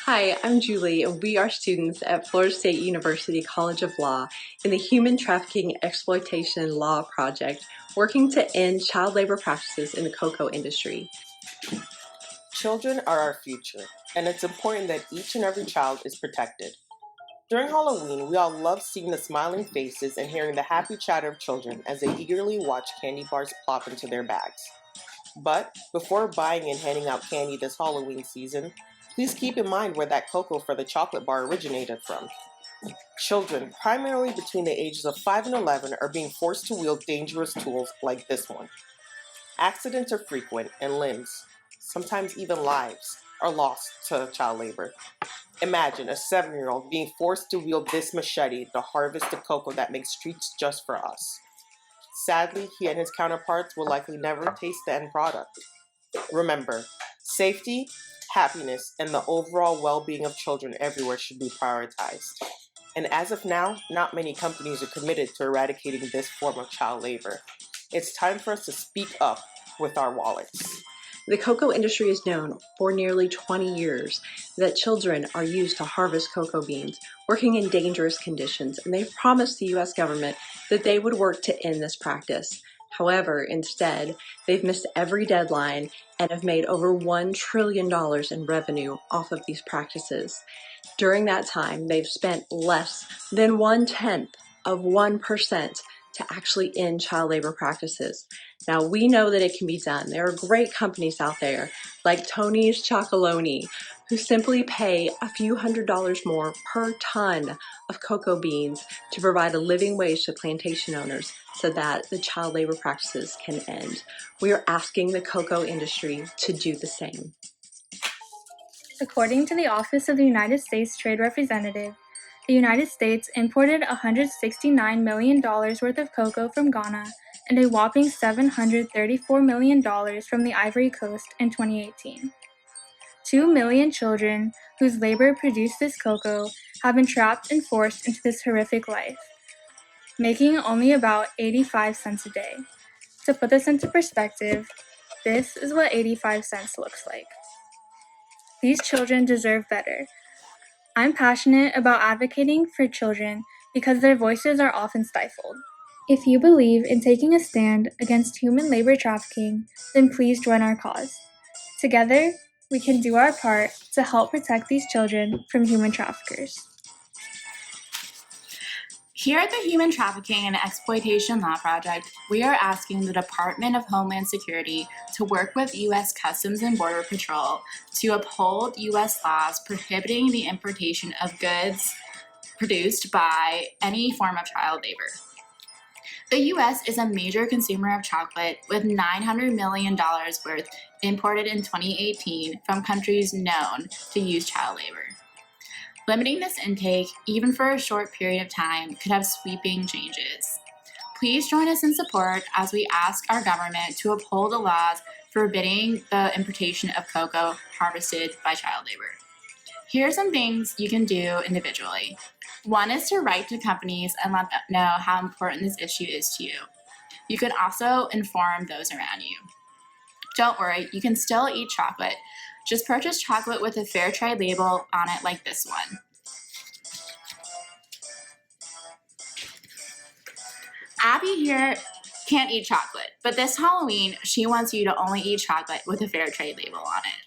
Hi, I'm Julie, and we are students at Florida State University College of Law in the Human Trafficking Exploitation Law Project, working to end child labor practices in the cocoa industry. Children are our future, and it's important that each and every child is protected. During Halloween, we all love seeing the smiling faces and hearing the happy chatter of children as they eagerly watch candy bars plop into their bags. But before buying and handing out candy this Halloween season, please keep in mind where that cocoa for the chocolate bar originated from. Children, primarily between the ages of 5 and 11, are being forced to wield dangerous tools like this one. Accidents are frequent, and limbs, sometimes even lives, are lost to child labor. Imagine a 7-year-old being forced to wield this machete to harvest the cocoa that makes treats just for us. Sadly, he and his counterparts will likely never taste the end product. Remember, safety, happiness, and the overall well-being of children everywhere should be prioritized. And as of now, not many companies are committed to eradicating this form of child labor. It's time for us to speak up with our wallets. The cocoa industry is known for nearly 20 years that children are used to harvest cocoa beans, working in dangerous conditions, and they've promised the U.S. government that they would work to end this practice. However, instead, they've missed every deadline and have made over $1 trillion in revenue off of these practices. During that time, they've spent less than 0.1% to actually end child labor practices. Now, we know that it can be done. There are great companies out there like Tony's Chocolonely who simply pay a few $100s more per ton of cocoa beans to provide a living wage to plantation owners so that the child labor practices can end. We are asking the cocoa industry to do the same. According to the Office of the United States Trade Representative, the United States imported $169 million worth of cocoa from Ghana and a whopping $734 million from the Ivory Coast in 2018. 2 million children whose labor produced this cocoa have been trapped and forced into this horrific life, making only about 85 cents a day. To put this into perspective, this is what 85 cents looks like. These children deserve better. I'm passionate about advocating for children because their voices are often stifled. If you believe in taking a stand against human labor trafficking, then please join our cause. Together, we can do our part to help protect these children from human traffickers. Here at the Human Trafficking and Exploitation Law Project, we are asking the Department of Homeland Security to work with U.S. Customs and Border Patrol to uphold U.S. laws prohibiting the importation of goods produced by any form of child labor. The U.S. is a major consumer of chocolate with $900 million worth imported in 2018 from countries known to use child labor. Limiting this intake, even for a short period of time, could have sweeping changes. Please join us in support as we ask our government to uphold the laws forbidding the importation of cocoa harvested by child labor. Here are some things you can do individually. One is to write to companies and let them know how important this issue is to you. You can also inform those around you. Don't worry, you can still eat chocolate. Just purchase chocolate with a fair trade label on it like this one. Abby here can't eat chocolate, but this Halloween, she wants you to only eat chocolate with a fair trade label on it.